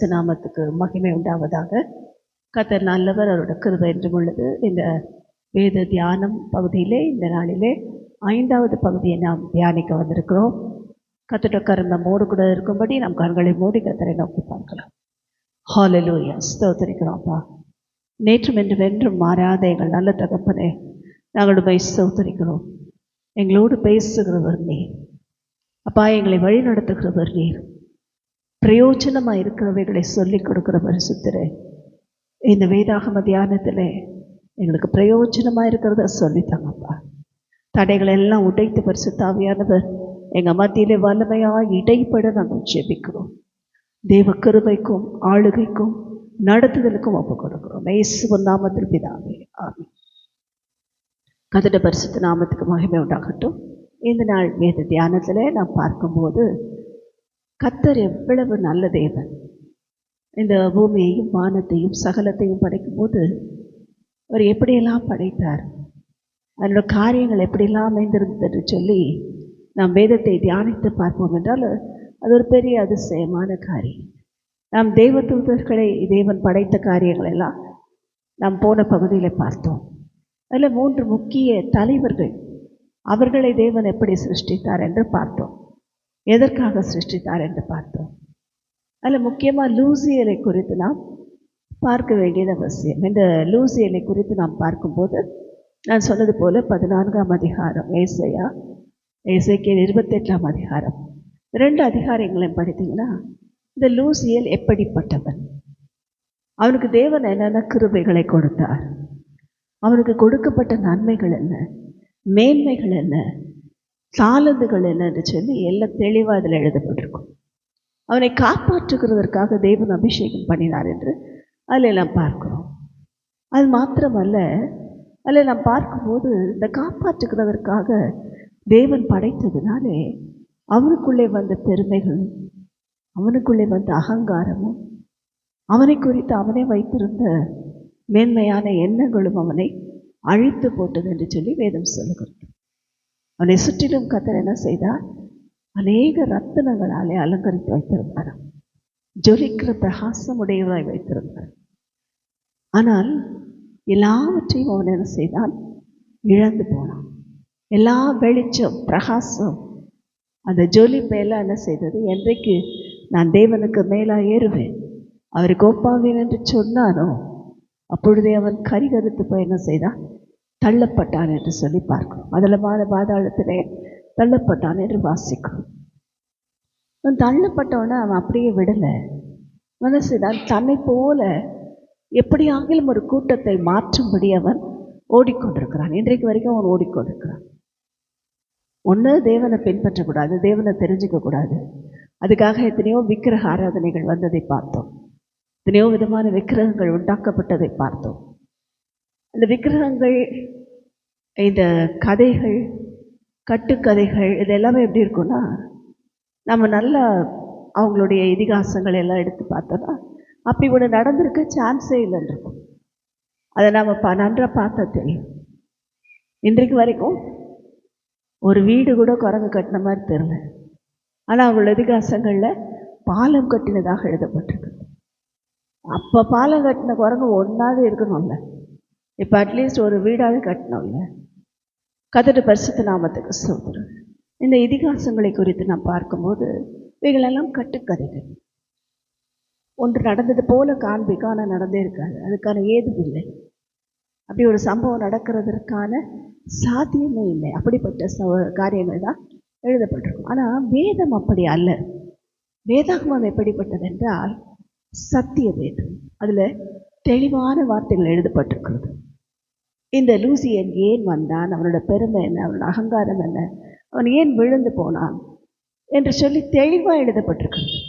பரிசுத்த நாமத்துக்கு மகிமை உண்டாவதாக. கர்த்தர் நல்லவர், அவரோட கிருபை என்றும் உள்ளது. இந்த வேத தியானம் பகுதியிலே இந்த நாளிலே 5வது பகுதியை நாம் தியானிக்க வந்திருக்கிறோம். கர்த்தருடைய கரம் நம்மோடு கூட இருக்கும்படி நம் கண்களை மூடி கர்த்தரை நோக்கி பார்க்கலாம். ஹல்லேலூயா, ஸ்தோத்திரிக்கிறோம்ப்பா. நேற்றும் என்றும் மாறாத எங்கள் நல்ல தகப்பனே, நாங்கள் உம்மை ஸ்தோத்திரிக்கிறோம். எங்களோடு பேசுகிறவர் நீர் அப்பா, எங்களை வழி நடத்துகிறவர் நீர், பிரயோஜனமாக இருக்கிறவைகளை சொல்லிக் கொடுக்கிற பரிசுத்தரே, இந்த வேதாகம தியானத்தில் எங்களுக்கு பிரயோஜனமாக இருக்கிறத சொல்லித்தாங்கப்பா. தடைகளை எல்லாம் உடைத்து பரிசுத்த ஆவியானவர் எங்கள் மத்தியிலே வல்லமையாக இடைப்பட நாங்கள் ஜெபிக்கிறோம். தேவ கிருபைக்கும் ஆளுகைக்கும் நடத்துதலுக்கும் ஒப்பு கொடுக்கிறோம். இயேசுவின் நாமத்தில் பிதாவே, ஆமென். கர்த்தருடைய பரிசுத்த நாமத்துக்கு மகிமை உண்டாகட்டும். இந்த நாள் வேத தியானத்தில் நாம் பார்க்கும்போது கர்த்தர் எவ்வளவு நல்ல தேவன். இந்த பூமியையும் வானத்தையும் சகலத்தையும் படைக்கும்போது அவர் எப்படியெல்லாம் படைத்தார், அதனோட காரியங்கள் எப்படியெல்லாம் அமைந்திருந்தது என்று சொல்லி நாம் வேதத்தை தியானித்து பார்ப்போம் என்றால் அது ஒரு பெரிய அதிசயமான காரியம். நாம் தெய்வ தூதர்களை தேவன் படைத்த காரியங்கள் எல்லாம் நாம் போன பகுதியில் பார்த்தோம். அதில் 3 முக்கிய தலைவர்கள், அவர்களை தேவன் எப்படி சிருஷ்டித்தார் என்று பார்த்தோம், எதற்காக சிருஷ்டித்தார் என்று பார்த்தோம். அதில் முக்கியமாக லூசியலை குறித்து நாம் பார்க்க வேண்டியது அவசியம். இந்த லூசியலை குறித்து நாம் பார்க்கும்போது நான் சொன்னது போல் 14ஆம் அதிகாரம் ஏசைக்கேல் 28ஆம் அதிகாரம் 2 அதிகாரங்களையும் படித்தீங்கன்னா இந்த லூசியல் எப்படிப்பட்டவன், அவனுக்கு தேவன் என்னென்ன கிருபைகளை கொடுத்தார், அவனுக்கு கொடுக்கப்பட்ட நன்மைகள் என்ன, மேன்மைகள் என்ன, தாளந்துகள் என்ன என்று சொல்லி எல்லாம் தெளிவாக அதில் எழுதப்பட்டிருக்கும். அவனை காப்பாற்றுகிறதற்காக தேவன் அபிஷேகம் பண்ணினார் என்று அதில் நாம் பார்க்கிறோம். அது மாத்திரமல்ல, அதில் நாம் பார்க்கும்போது இந்த காப்பாற்றுகிறதற்காக தேவன் படைத்ததுனாலே அவனுக்குள்ளே வந்த பெருமைகளும் அவனுக்குள்ளே வந்த அகங்காரமும் அவனை குறித்து அவனை வைத்திருந்த மேன்மையான எண்ணங்களும் அவனை அழித்து போட்டது என்று சொல்லி வேதம் சொல்லுகிறது. அவனை சுற்றிலும் கர்த்தர் என்ன செய்தார், அநேக ரத்தினங்களாலே அலங்கரித்து வைத்திருந்தார், ஜொலிக்கிற பிரகாசம் உடையவராய் வைத்திருந்தார். ஆனால் எல்லாவற்றையும் அவன் என்ன செய்தான், இழந்து போனான். எல்லா வெளிச்சம் பிரகாசம் அந்த ஜொலிப்பையெல்லாம் என்ன செய்தது, என்றைக்கு நான் தேவனுக்கு மேலாக ஏறுவேன் அவருக்கு ஒப்பாவேன் என்று சொன்னானோ அப்பொழுதே அவன் கரிகருத்து போய் என்ன செய்தான், தள்ளப்பட்டான் என்று சொல்லி பார்க்கிறோம். அதலமான பாதாளத்திலே தள்ளப்பட்டான் என்று வாசிக்கிறோம். அவன் தள்ளப்பட்டவன அவன் அப்படியே விடலை. மனசுதான் தன்னை போல எப்படியாகிலும் ஒரு கூட்டத்தை மாற்றும்படி அவன் ஓடிக்கொண்டிருக்கிறான். இன்றைக்கு வரைக்கும் அவன் ஓடிக்கொண்டிருக்கிறான். ஒன்று, தேவனை பின்பற்றக்கூடாது, தேவனை தெரிஞ்சிக்கக்கூடாது. அதுக்காக எத்தனையோ விக்கிரக ஆராதனைகள் வந்ததை பார்த்தோம், எத்தனையோ விதமான விக்கிரகங்கள் உண்டாக்கப்பட்டதை பார்த்தோம். அந்த விக்கிரகங்கள், இந்த கதைகள், கட்டுக்கதைகள், இது எல்லாமே எப்படி இருக்குன்னா, நம்ம நல்லா அவங்களுடைய இதிகாசங்கள் எல்லாம் எடுத்து பார்த்தோன்னா அப்படி ஒன்று நடந்திருக்க சான்ஸே இல்லைன்னு இருக்கும். அதை நம்ம நன்றாக பார்த்தா தெரியும். இன்றைக்கு வரைக்கும் ஒரு வீடு கூட குரங்கு கட்டின மாதிரி தெரியல. ஆனால் அவங்களோட இதிகாசங்களில் பாலம் கட்டினதாக எழுதப்பட்டிருக்கு. அப்போ பாலம் கட்டின குரங்கு ஒன்றாவது இருக்கணும்ல, இப்போ அட்லீஸ்ட் ஒரு வீடாவது கட்டணும்ல. கர்த்தருடைய பரிசுத்த நாமத்துக்கு ஸ்தோத்திரம். இந்த இதிகாசங்களை குறித்து நாம் பார்க்கும்போது இவைகளெல்லாம் கட்டுக்கதைகள். ஒன்று நடந்தது போல காண்பிக்கும், ஆனால் நடந்தே இருக்காது, அதுக்கான ஏதும் இல்லை. அப்படி ஒரு சம்பவம் நடக்கிறதற்கான சாத்தியமே இல்லை. அப்படிப்பட்ட காரியங்கள் தான் எழுதப்பட்டிருக்கும். ஆனால் வேதம் அப்படி அல்ல. வேதாகமம் எப்படிப்பட்டது என்றால் சத்திய வேதம். அதில் தெளிவான வார்த்தைகள் எழுதப்பட்டிருக்கிறது. இந்த லூசியன் ஏன் வந்தான், அவனோட பெருமை என்ன, அவனோட அகங்காரம் என்ன, அவன் ஏன் விழுந்து போனான் என்று சொல்லி தெளிவாக எழுதப்பட்டிருக்கிறது.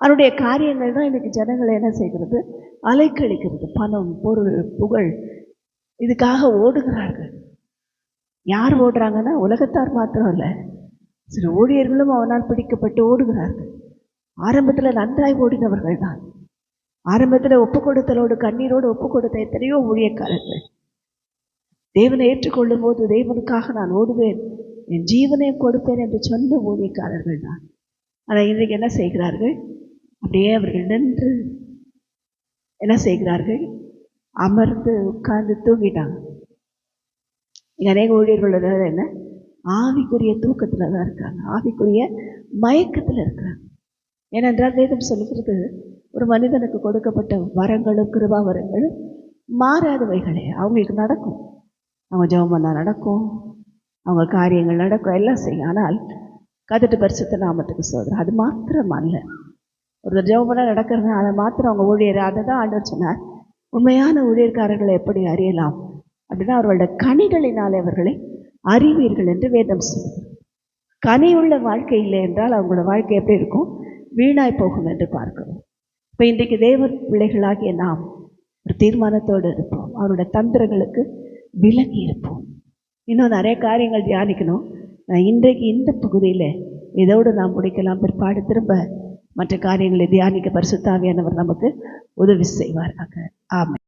அவனுடைய காரியங்கள் தான் இன்றைக்கு ஜனங்களை என்ன செய்கிறது, அலைக்கழிக்கிறது. பணம், பொருள், புகழ், இதுக்காக ஓடுகிறார்கள். யார் ஓடுறாங்கன்னா உலகத்தார் மாத்திரம் இல்லை, சில ஊழியர்களும் அவனால் பிடிக்கப்பட்டு ஓடுகிறார்கள். ஆரம்பத்தில் நன்றாய் ஓடினவர்கள் தான். ஆரம்பத்தில் ஒப்பு கொடுத்தலோடு கண்ணீரோடு ஒப்பு கொடுத்த எத்தனையோ ஊழியக்காரர்கள் தேவனை ஏற்றுக்கொள்ளும் போது தேவனுக்காக நான் ஓடுவேன், என் ஜீவனையும் கொடுப்பேன் என்று சொன்ன ஊழியக்காரர்கள் தான். ஆனால் இன்றைக்கு என்ன செய்கிறார்கள், அப்படியே அவர்கள் நின்று என்ன செய்கிறார்கள்? அமர்ந்து உட்கார்ந்து தூங்கிட்டாங்க. இங்கே அநேக ஊழியர்கள் என்ன ஆவிக்குரிய தூக்கத்தில் தான் இருக்காங்க, ஆவிக்குரிய மயக்கத்தில் இருக்கிறாங்க. ஏனென்றால் வேதம் சொல்லுகிறது, ஒரு மனிதனுக்கு கொடுக்கப்பட்ட வரங்களும் கிருபா வரங்களும் மாறாதவைகளே. அவங்களுக்கு நடக்கும், அவங்க ஜெபம் பண்ணால் நடக்கும், அவங்க காரியங்கள் நடக்கும், எல்லாம் செய்யும். ஆனால் கதிட்டு பரிசுத்த நாமத்துக்கு சோதரம் அது மாத்திரம் அல்ல. ஒரு ஜெபம் பண்ணால் நடக்கிறது, அதை மாத்திரம் அவங்க ஊழியர். அதை தான் ஆண்டவர் சொன்னார், உண்மையான ஊழியர்காரர்களை எப்படி அறியலாம் அப்படின்னா அவர்களோட கனிகளினாலே அவர்களை அறிவீர்கள் என்று வேதம் சொல்லுது. கனி உள்ள வாழ்க்கை இல்லை என்றால் அவங்களோட வாழ்க்கை எப்படி இருக்கும்? வீணாய் போகும் என்று பார்க்கிறோம். இப்போ இன்றைக்கு தேவ பிள்ளைகளாகிய நாம் ஒரு தீர்மானத்தோடு இருப்போம், அவருடைய தந்திரங்களுக்கு விலகி இருப்போம். இன்னும் நிறைய காரியங்கள் தியானிக்கணும். இன்றைக்கு இந்த பகுதியில் இதோடு நாம் முடிக்கலாம். பிற்பாடு திரும்ப மற்ற காரியங்களை தியானிக்க பரிசுத்த ஆவியானவர் நமக்கு உதவி செய்வாராக. ஆமென்.